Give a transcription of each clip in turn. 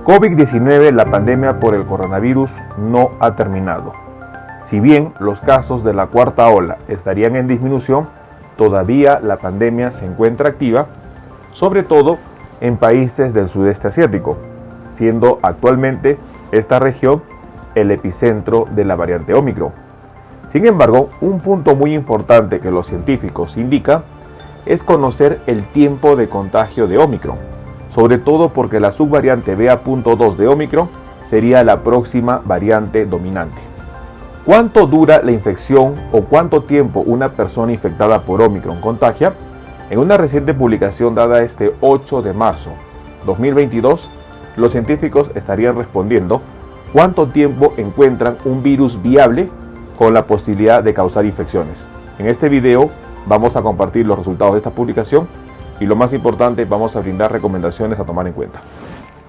COVID-19, la pandemia por el coronavirus, no ha terminado. Si bien los casos de la cuarta ola estarían en disminución, todavía la pandemia se encuentra activa, sobre todo en países del sudeste asiático, siendo actualmente esta región el epicentro de la variante Ómicron. Sin embargo, un punto muy importante que los científicos indican es conocer el tiempo de contagio de Ómicron, sobre todo porque la subvariante BA.2 de Ómicron sería la próxima variante dominante. ¿Cuánto dura la infección o cuánto tiempo una persona infectada por Ómicron contagia? En una reciente publicación dada este 8 de marzo 2022, los científicos estarían respondiendo cuánto tiempo encuentran un virus viable con la posibilidad de causar infecciones. En este video vamos a compartir los resultados de esta publicación y lo más importante, vamos a brindar recomendaciones a tomar en cuenta.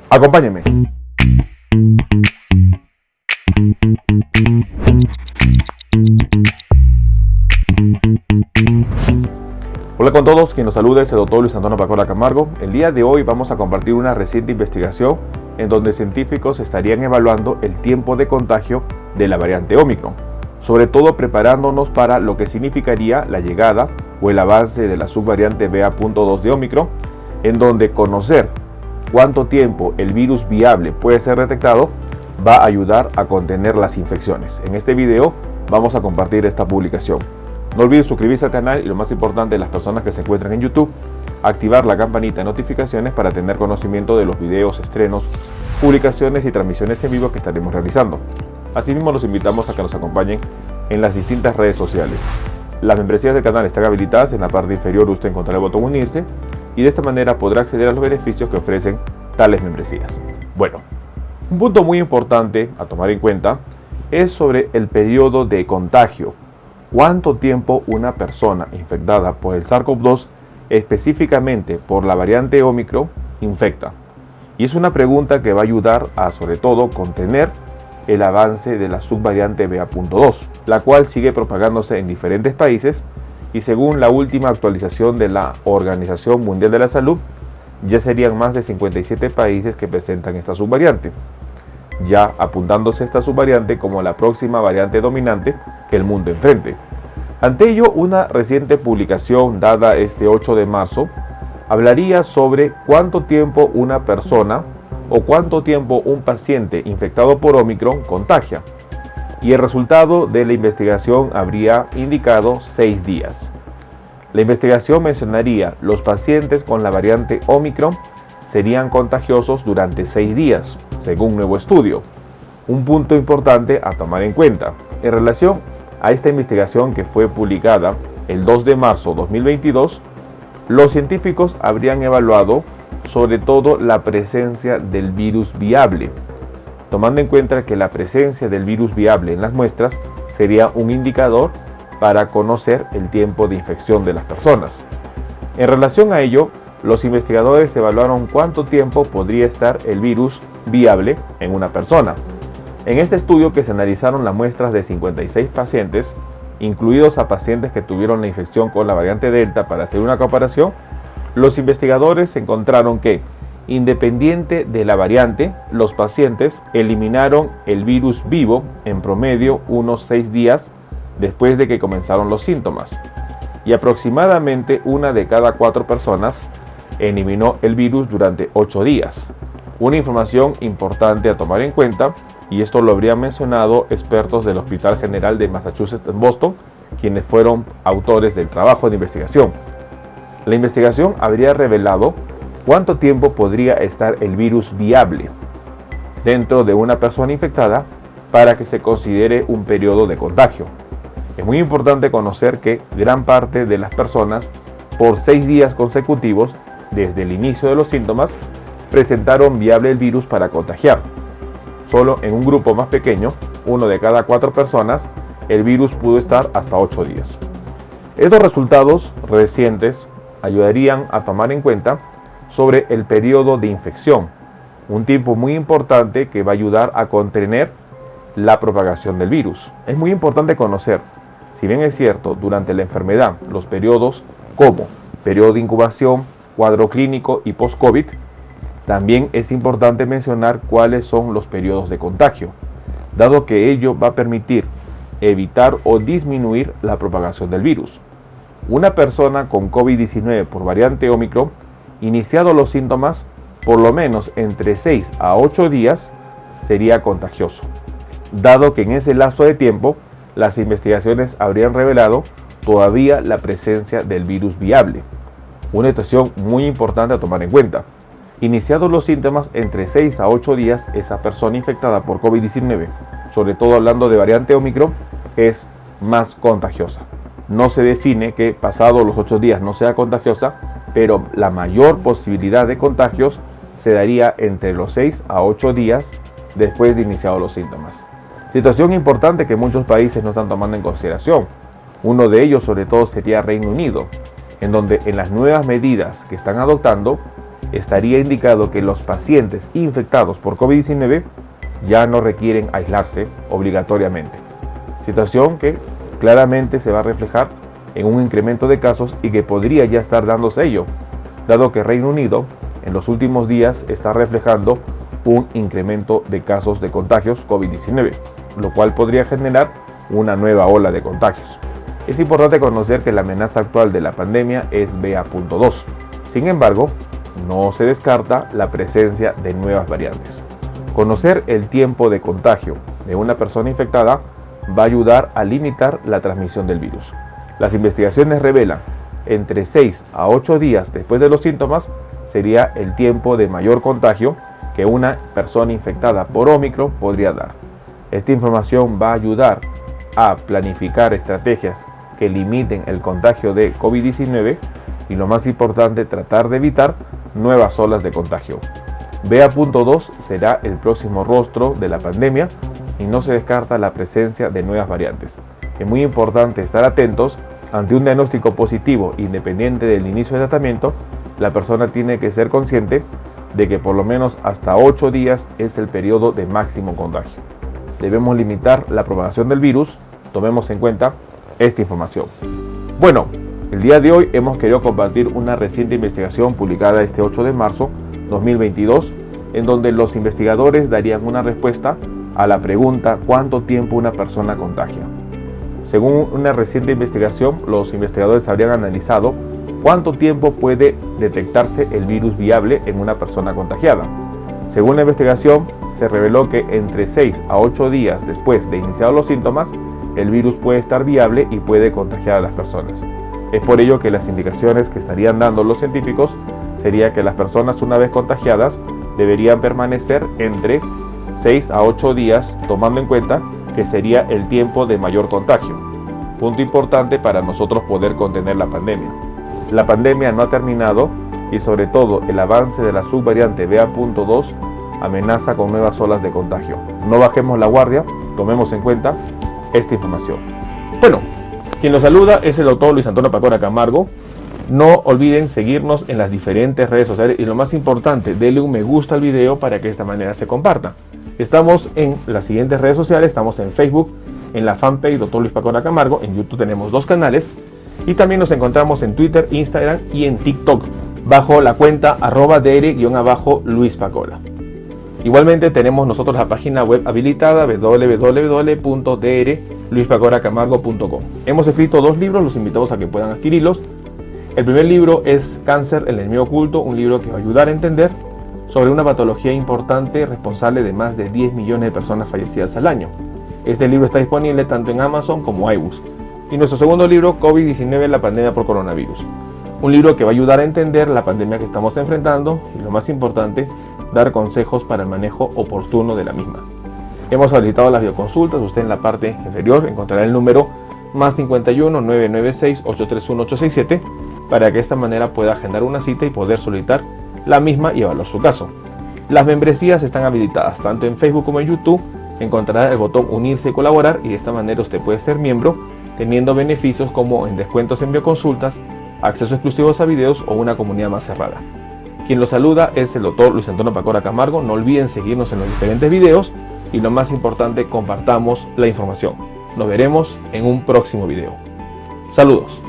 Acompáñenme. Hola con todos, quien nos saluda es el doctor Luis Antonio Pacola Camargo. El día de hoy vamos a compartir una reciente investigación en donde científicos estarían evaluando el tiempo de contagio de la variante Ómicron, sobre todo preparándonos para lo que significaría la llegada o el avance de la subvariante BA.2 de Ómicron, en donde conocer cuánto tiempo el virus viable puede ser detectado va a ayudar a contener las infecciones. En este video vamos a compartir esta publicación. No olviden suscribirse al canal y lo más importante, las personas que se encuentran en YouTube, activar la campanita de notificaciones para tener conocimiento de los videos, estrenos, publicaciones y transmisiones en vivo que estaremos realizando. Asimismo, los invitamos a que nos acompañen en las distintas redes sociales. Las membresías del canal están habilitadas. En la parte inferior usted encontrará el botón unirse y de esta manera podrá acceder a los beneficios que ofrecen tales membresías. Bueno, un punto muy importante a tomar en cuenta es sobre el periodo de contagio. ¿Cuánto tiempo una persona infectada por el SARS-CoV-2, específicamente por la variante Ómicron, infecta? Y es una pregunta que va a ayudar a, sobre todo, contener el avance de la subvariante BA.2, la cual sigue propagándose en diferentes países y según la última actualización de la Organización Mundial de la Salud, ya serían más de 57 países que presentan esta subvariante, ya apuntándose esta subvariante como la próxima variante dominante que el mundo enfrente. Ante ello, una reciente publicación dada este 8 de marzo hablaría sobre cuánto tiempo una persona o cuánto tiempo un paciente infectado por Ómicron contagia. Y el resultado de la investigación habría indicado 6 días. La investigación mencionaría los pacientes con la variante Ómicron serían contagiosos durante 6 días, según un nuevo estudio. Un punto importante a tomar en cuenta. En relación a esta investigación que fue publicada el 2 de marzo de 2022, los científicos habrían evaluado sobre todo la presencia del virus viable, tomando en cuenta que la presencia del virus viable en las muestras sería un indicador para conocer el tiempo de infección de las personas. En relación a ello, los investigadores evaluaron cuánto tiempo podría estar el virus viable en una persona. En este estudio, que se analizaron las muestras de 56 pacientes, incluidos a pacientes que tuvieron la infección con la variante Delta para hacer una comparación, los investigadores encontraron que, independiente de la variante, los pacientes eliminaron el virus vivo en promedio unos 6 días después de que comenzaron los síntomas, y aproximadamente 1 de cada 4 personas eliminó el virus durante 8 días. Una información importante a tomar en cuenta, y esto lo habrían mencionado expertos del Hospital General de Massachusetts en Boston, quienes fueron autores del trabajo de investigación. La investigación habría revelado cuánto tiempo podría estar el virus viable dentro de una persona infectada para que se considere un periodo de contagio. Es muy importante conocer que gran parte de las personas, por 6 días consecutivos desde el inicio de los síntomas, presentaron viable el virus para contagiar. Solo en un grupo más pequeño, 1 de cada 4 personas, el virus pudo estar hasta 8 días. Estos resultados recientes ayudarían a tomar en cuenta sobre el periodo de infección, un tiempo muy importante que va a ayudar a contener la propagación del virus. Es muy importante conocer, si bien es cierto, durante la enfermedad, los periodos como periodo de incubación, cuadro clínico y post-COVID, También es importante mencionar cuáles son los periodos de contagio, dado que ello va a permitir evitar o disminuir la propagación del virus. Una persona con COVID-19 por variante Omicron, iniciados los síntomas, por lo menos entre 6 a 8 días, sería contagioso, dado que en ese lapso de tiempo las investigaciones habrían revelado todavía la presencia del virus viable. Una situación muy importante a tomar en cuenta. Iniciados los síntomas entre 6 a 8 días, esa persona infectada por COVID-19, sobre todo hablando de variante Omicron, es más contagiosa. No se define que pasados los 8 días no sea contagiosa, pero la mayor posibilidad de contagios se daría entre los 6 a 8 días después de iniciados los síntomas. Situación importante que muchos países no están tomando en consideración. Uno de ellos sobre todo sería Reino Unido, en donde en las nuevas medidas que están adoptando estaría indicado que los pacientes infectados por COVID-19 ya no requieren aislarse obligatoriamente. Situación que claramente se va a reflejar en un incremento de casos y que podría ya estar dándose ello, dado que Reino Unido en los últimos días está reflejando un incremento de casos de contagios COVID-19, lo cual podría generar una nueva ola de contagios. Es importante conocer que la amenaza actual de la pandemia es BA.2. Sin embargo, no se descarta la presencia de nuevas variantes. Conocer el tiempo de contagio de una persona infectada va a ayudar a limitar la transmisión del virus. Las investigaciones revelan entre 6 a 8 días después de los síntomas sería el tiempo de mayor contagio que una persona infectada por Omicron podría dar. Esta información va a ayudar a planificar estrategias que limiten el contagio de COVID-19 y, lo más importante, tratar de evitar nuevas olas de contagio. BA.2 será el próximo rostro de la pandemia y no se descarta la presencia de nuevas variantes. Es muy importante estar atentos ante un diagnóstico positivo independiente del inicio del tratamiento. La persona tiene que ser consciente de que por lo menos hasta 8 días es el periodo de máximo contagio. Debemos limitar la propagación del virus. Tomemos en cuenta esta información. Bueno, el día de hoy hemos querido compartir una reciente investigación publicada este 8 de marzo 2022, en donde los investigadores darían una respuesta a la pregunta ¿cuánto tiempo una persona contagia? Según una reciente investigación, los investigadores habrían analizado cuánto tiempo puede detectarse el virus viable en una persona contagiada. Según la investigación, se reveló que entre 6 a 8 días después de iniciados los síntomas, el virus puede estar viable y puede contagiar a las personas. Es por ello que las indicaciones que estarían dando los científicos sería que las personas, una vez contagiadas, deberían permanecer entre 6 a 8 días, tomando en cuenta que sería el tiempo de mayor contagio. Punto importante para nosotros poder contener la pandemia. La pandemia no ha terminado y sobre todo el avance de la subvariante BA.2 amenaza con nuevas olas de contagio. No bajemos la guardia, tomemos en cuenta esta información. Bueno, quien los saluda es el doctor Luis Antonio Pacora Camargo. No olviden seguirnos en las diferentes redes sociales y, lo más importante, denle un me gusta al video para que de esta manera se comparta. Estamos en las siguientes redes sociales, estamos en Facebook, en la fanpage Dr. Luis Pacora Camargo, en YouTube tenemos 2 canales y también nos encontramos en Twitter, Instagram y en TikTok bajo la cuenta @dr_Luis Pacora. Igualmente tenemos nosotros la página web habilitada www.drluispacoracamargo.com. Hemos escrito 2 libros, los invitamos a que puedan adquirirlos. El primer libro es Cáncer, el enemigo oculto, un libro que va a ayudar a entender sobre una patología importante responsable de más de 10 millones de personas fallecidas al año. Este libro está disponible tanto en Amazon como iBooks. Y nuestro segundo libro, COVID-19, la pandemia por coronavirus. Un libro que va a ayudar a entender la pandemia que estamos enfrentando y, lo más importante, dar consejos para el manejo oportuno de la misma. Hemos habilitado las videoconsultas. Usted en la parte inferior encontrará el número +51 996 831 867 para que de esta manera pueda agendar una cita y poder solicitar la misma y evaluar su caso. Las membresías están habilitadas tanto en Facebook como en YouTube. Encontrará el botón unirse y colaborar y de esta manera usted puede ser miembro teniendo beneficios como en descuentos en videoconsultas, acceso exclusivos a videos o una comunidad más cerrada. Quien los saluda es el doctor Luis Antonio Pacora Camargo. No olviden seguirnos en los diferentes videos y, lo más importante, compartamos la información. Nos veremos en un próximo video. Saludos.